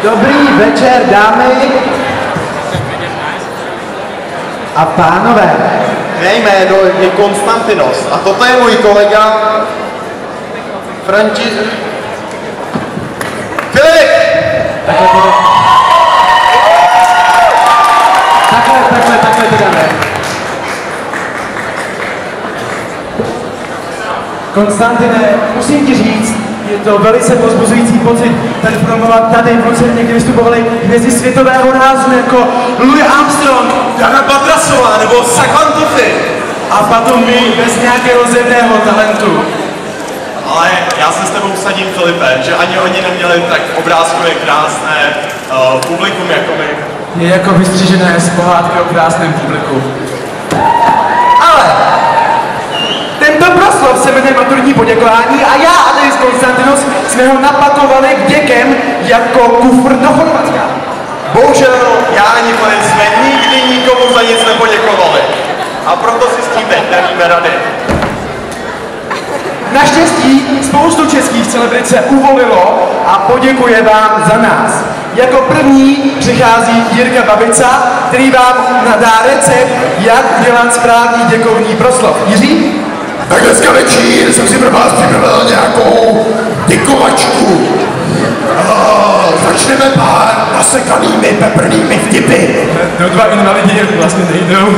Dobrý večer, dámy a pánové. Mé jméno je Konstantinos a toto je můj kolega Filip! Takhle to dáme. Konstantine, musím ti říct, je to velice povzbuzující pocit performovat tady v Lucerně, kde vystupovali hvězdy světového rázu jako Louis Armstrong, Jana Patrasová nebo Sakantofy. a potom my bez nějakého zjevného talentu. Ale já se s tebou vsadím, Filipe, že ani oni neměli tak obrázkově krásné publikum jako my. Je jako vystřižené z pohádky o krásném publiku. Ale tento proslov se jmenuje maturitní poděkování a já a tady Konstantinos jsme ho napakovali vděkem jako kufr do Chorvatska. Bohužel já ani Filip jsme nikdy nikomu za nic nepoděkovali. A proto si s tím teď nevíme rady. Naštěstí spoustu českých celebrit se uvolilo a poděkuje vám za nás. Jako první přichází Jirka Babica, který vám dá recept, jak udělat správný děkovný proslov. Jiří? Tak dneska večer jsem si pro vás připravil nějakou děkovačku. Začneme pár nasekanými peprnými vtipy. No, dva invalidi vlastně nejdou.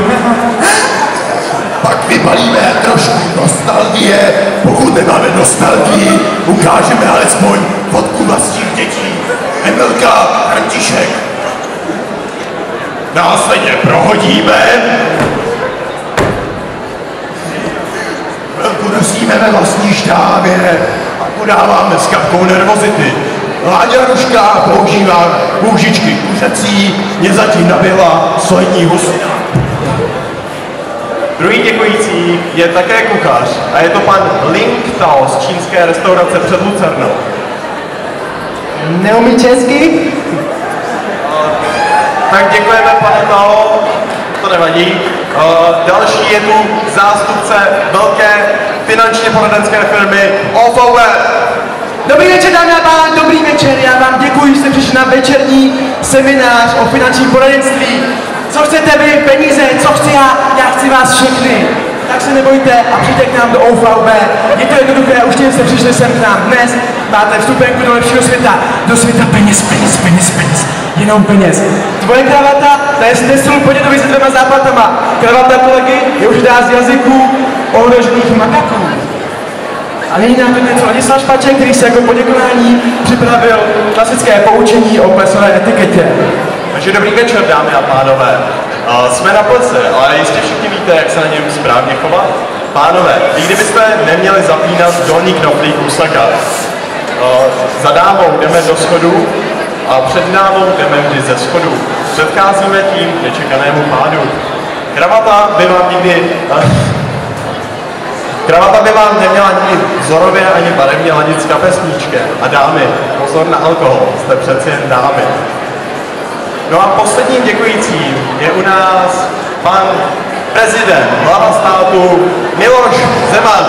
Pak vybalíme trošku nostalgie. Pokud nemáme nostalgii, ukážeme alespoň fotku vlastních dětí. Emilka, František. Následně prohodíme. Chvilku dusíme ve vlastní štávě a podáváme s kapkou nervozity. Láďa Ruška používá kůžičky kuřecí, mě zatím nabila solidní husina. Druhý děkující je také kuchař a je to pan Ling Tao z čínské restaurace před Lucernou. Neumí česky? Tak děkujeme, pane Tao, to nevadí. Další je tu zástupce velké finančně poradenské firmy OVV. Dobrý večer, dámy a pánové, dobrý večer. Já vám děkuji, že jste přišli na večerní seminář o finančním poradenství. Co chcete vy? Peníze? Co chci já? Já chci vás všechny. Tak se nebojte a přijďte k nám do OVV. Je to jednoduché, už jste přišli sem k nám dnes. Máte vstupenku do lepšího světa. Do světa peněz. Jenom peněz. Tvoje kravata, ta je z Teslu Podědovi se 2 záplatama. Kravata kolegy je už dá z jazyků ohrožených makaků. A nyní nám teď něco Ladislav Špaček, který se jako poděkování připravil klasické poučení o plesové etiketě. Takže dobrý večer, dámy a pánové. Jsme na plese, ale jistě všichni víte, jak se na něm správně chovat. Pánové, i kdybyste neměli zapínat dolní knoflík úsaka, za dámou jdeme do schodu a před dámou jdeme vždy ze schodu. Předcházíme tím nečekanému pádu. Kravata by vám neměla ani vzorově, ani barevně ladit s kapesníčkem. A dámy, pozor na alkohol, jste přeci jen dámy. No a posledním děkujícím je u nás pan prezident, hlava státu Miloš Zeman.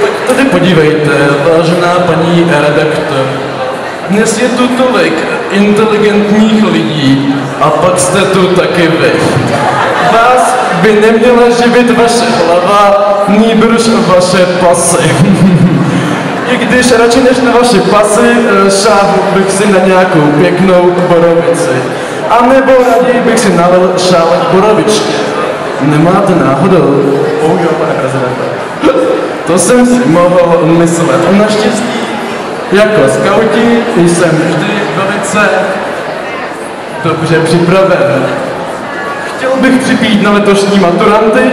Tak tady podívejte, vážená paní redaktor. Dnes je tu tolik inteligentních lidí a pak jste tu taky vy. Vás by neměla živit vaše hlava, nýbrž vaše pasy. I když radši než na vaše pasy, šáhl bych si na nějakou pěknou borovici. A nebo raději bych si nalil šálek borovičky. Nemáte náhodou? Bohužel, pane prezidente. To jsem si mohl myslet. Naštěstí jako skauti jsem vždy velice dobře připraven. Chtěl bych připít na letošní maturanty.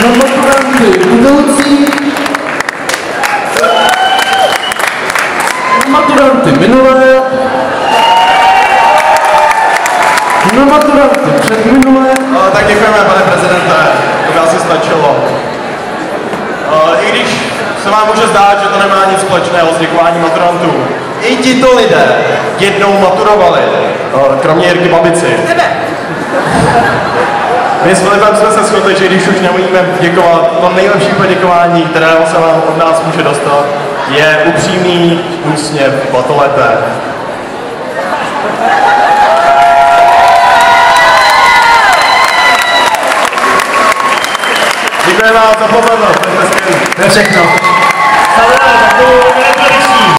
Na maturanty budoucí. Na maturanty minulé. Na maturanty předminulé. Tak děkujeme, pane prezidente, to by asi stačilo. I když se vám může zdát, že to nemá nic společného s děkováním maturantů, I tito lidé jednou maturovali, kromě Jirky Babici. My s Filipem jsme se shodli, že když už neumíme děkovat, to nejlepší poděkování, kterého se vám od nás může dostat, je upřímný úsměv batoleté. Děkujeme vám za pozornost. To je všechno. Samozřejmě, takovou